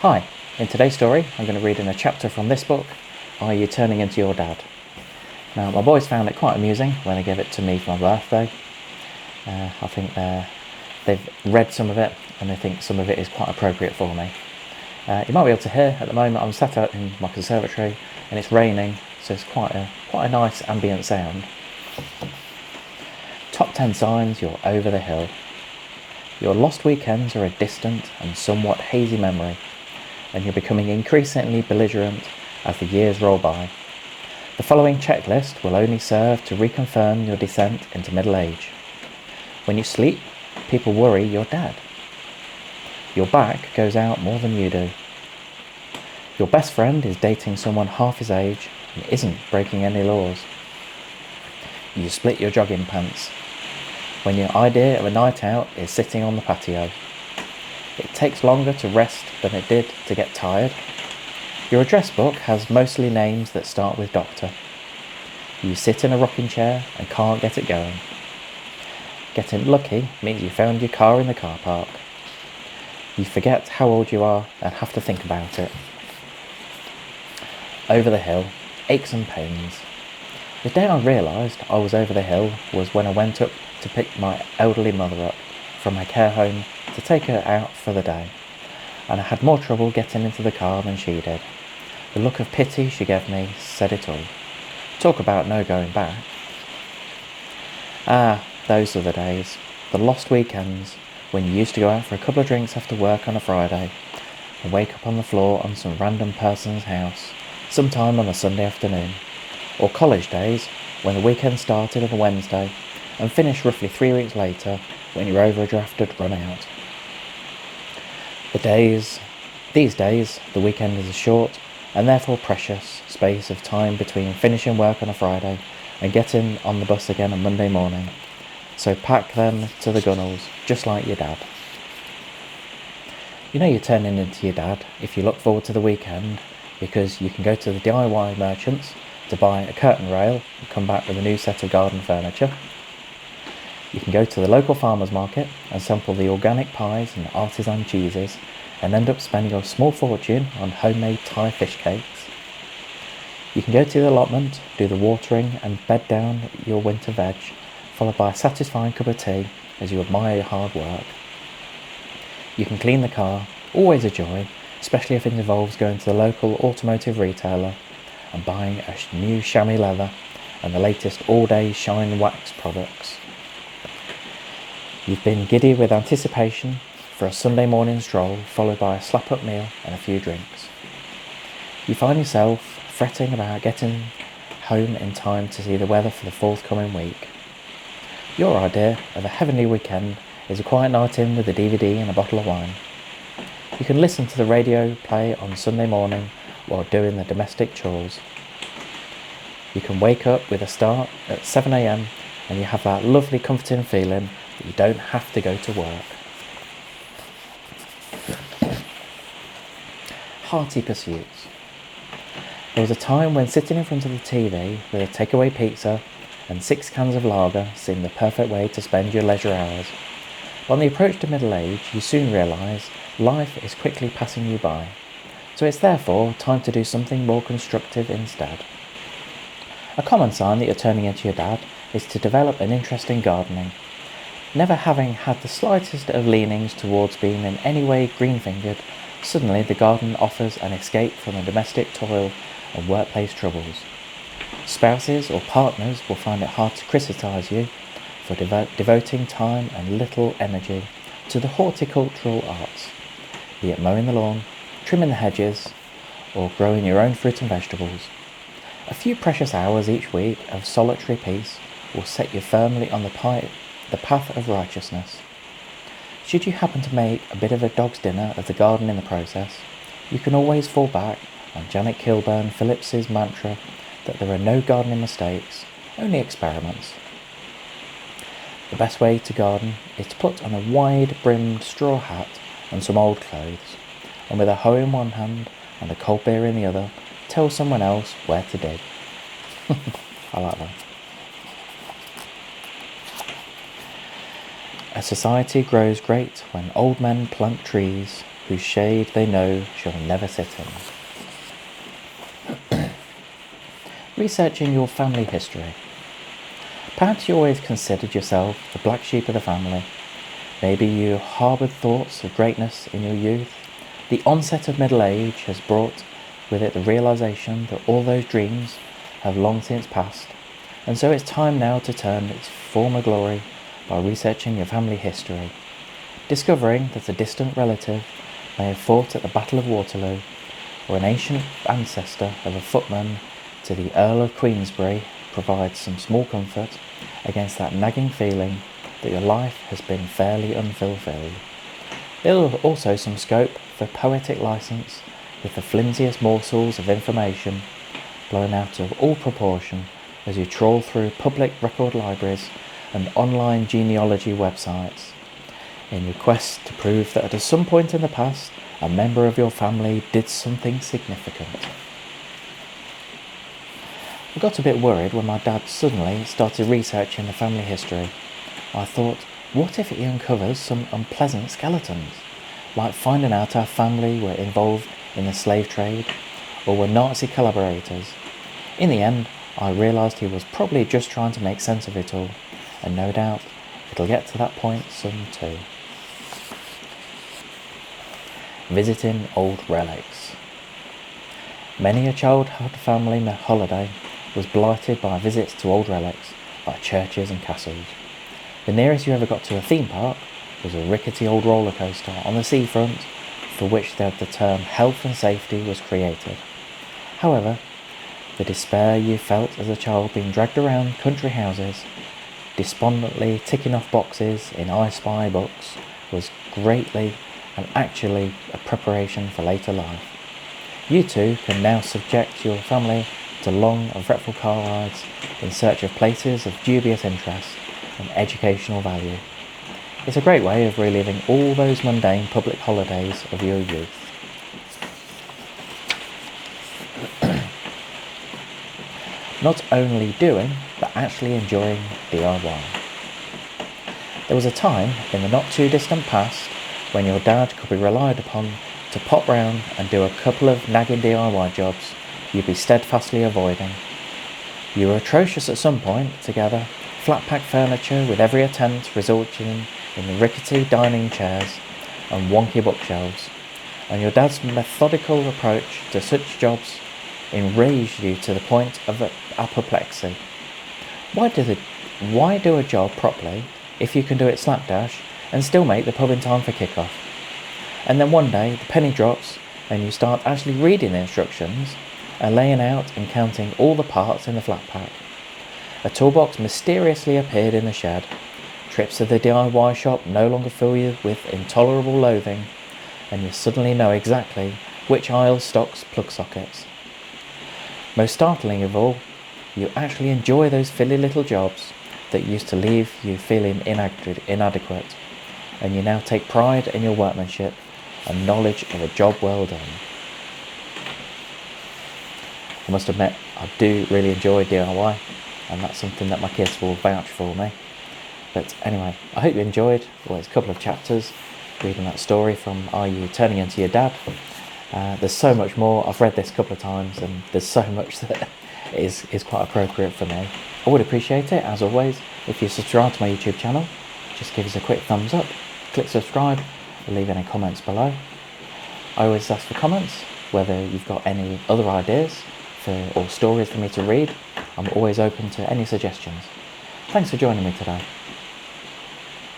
Hi, in today's story I'm going to read in a chapter from this book, Are You Turning Into Your Dad? Now my boys found it quite amusing when they gave it to me for my birthday. I think they've read some of it and they think some of it is quite appropriate for me. You might be able to hear at the moment I'm sat out in my conservatory and it's raining, so it's quite a nice ambient sound. Top 10 signs you're over the hill. Your lost weekends are a distant and somewhat hazy memory, and you're becoming increasingly belligerent as the years roll by. The following checklist will only serve to reconfirm your descent into middle age. When you sleep, people worry you're dead. Your back goes out more than you do. Your best friend is dating someone half his age and isn't breaking any laws. You split your jogging pants. When your idea of a night out is sitting on the patio. It takes longer to rest than it did to get tired. Your address book has mostly names that start with doctor. You sit in a rocking chair and can't get it going. Getting lucky means you found your car in the car park. You forget how old you are and have to think about it. Over the hill, aches and pains. The day I realised I was over the hill was when I went up to pick my elderly mother up from her care home to take her out for the day, and I had more trouble getting into the car than she did. The look of pity she gave me said it all. Talk about no going back. Those are the days, the lost weekends, when you used to go out for a couple of drinks after work on a Friday and wake up on the floor on some random person's house, sometime on a Sunday afternoon. Or college days, when the weekend started on a Wednesday and finished roughly 3 weeks later when your overdrafted run out. These days, the weekend is a short and therefore precious space of time between finishing work on a Friday and getting on the bus again on Monday morning. So pack them to the gunnels, just like your dad. You know you're turning into your dad if you look forward to the weekend, because you can go to the DIY merchants to buy a curtain rail and come back with a new set of garden furniture. You can go to the local farmer's market and sample the organic pies and artisan cheeses and end up spending a small fortune on homemade Thai fish cakes. You can go to the allotment, do the watering and bed down your winter veg, followed by a satisfying cup of tea as you admire your hard work. You can clean the car, always a joy, especially if it involves going to the local automotive retailer and buying a new chamois leather and the latest all-day shine wax products. You've been giddy with anticipation for a Sunday morning stroll followed by a slap-up meal and a few drinks. You find yourself fretting about getting home in time to see the weather for the forthcoming week. Your idea of a heavenly weekend is a quiet night in with a DVD and a bottle of wine. You can listen to the radio play on Sunday morning while doing the domestic chores. You can wake up with a start at 7 a.m. and you have that lovely comforting feeling that you don't have to go to work. Hearty pursuits. There was a time when sitting in front of the TV with a takeaway pizza and 6 cans of lager seemed the perfect way to spend your leisure hours. But on the approach to middle age, you soon realise life is quickly passing you by. So it's therefore time to do something more constructive instead. A common sign that you're turning into your dad is to develop an interest in gardening. Never having had the slightest of leanings towards being in any way green-fingered, suddenly the garden offers an escape from the domestic toil and workplace troubles. Spouses or partners will find it hard to criticise you for devoting time and little energy to the horticultural arts, be it mowing the lawn, trimming the hedges, or growing your own fruit and vegetables. A few precious hours each week of solitary peace will set you firmly on the path of righteousness. Should you happen to make a bit of a dog's dinner of the garden in the process, you can always fall back on Janet Kilburn Phillips's mantra that there are no gardening mistakes, only experiments. The best way to garden is to put on a wide-brimmed straw hat and some old clothes, and with a hoe in one hand and a cold beer in the other, tell someone else where to dig. I like that. A society grows great when old men plant trees whose shade they know shall never sit in. Researching your family history. Perhaps you always considered yourself the black sheep of the family. Maybe you harboured thoughts of greatness in your youth. The onset of middle age has brought with it the realisation that all those dreams have long since passed, and so it's time now to turn its former glory by researching your family history, discovering that a distant relative may have fought at the Battle of Waterloo, or an ancient ancestor of a footman to the Earl of Queensberry provides some small comfort against that nagging feeling that your life has been fairly unfulfilled. There is also some scope for poetic licence, with the flimsiest morsels of information blown out of all proportion as you trawl through public record libraries and online genealogy websites in your quest to prove that at some point in the past a member of your family did something significant. I got a bit worried when my dad suddenly started researching the family history. I thought, what if he uncovers some unpleasant skeletons, like finding out our family were involved in the slave trade or were Nazi collaborators? In the end, I realised he was probably just trying to make sense of it all, and no doubt it'll get to that point soon too. Visiting old relics. Many a childhood family holiday was blighted by visits to old relics, like churches and castles. The nearest you ever got to a theme park was a rickety old roller coaster on the seafront, for which the term health and safety was created. However, the despair you felt as a child being dragged around country houses, despondently ticking off boxes in I Spy books, was greatly and actually a preparation for later life. You too can now subject your family to long and fretful car rides in search of places of dubious interest and educational value. It's a great way of reliving all those mundane public holidays of your youth. Not only doing, but actually enjoying DIY. There was a time in the not too distant past when your dad could be relied upon to pop round and do a couple of nagging DIY jobs you'd be steadfastly avoiding. You were atrocious at some point together, flat-pack furniture with every attempt resulting in the rickety dining chairs and wonky bookshelves, and your dad's methodical approach to such jobs enraged you to the point of apoplexy. Why do a job properly if you can do it slapdash and still make the pub in time for kick-off? And then one day the penny drops and you start actually reading the instructions and laying out and counting all the parts in the flat pack. A toolbox mysteriously appeared in the shed. Trips to the DIY shop no longer fill you with intolerable loathing, and you suddenly know exactly which aisle stocks plug sockets. Most startling of all, you actually enjoy those silly little jobs that used to leave you feeling inadequate, and you now take pride in your workmanship and knowledge of a job well done. I must admit, I do really enjoy DIY, and that's something that my kids will vouch for me. But anyway, I hope you enjoyed a couple of chapters reading that story from Are You Turning Into Your Dad? There's so much more. I've read this a couple of times and there's so much that is quite appropriate for me. I would appreciate it, as always, if you subscribe to my YouTube channel. Just give us a quick thumbs up, click subscribe, or leave any comments below. I always ask for comments, whether you've got any other ideas or stories for me to read. I'm always open to any suggestions. Thanks for joining me today.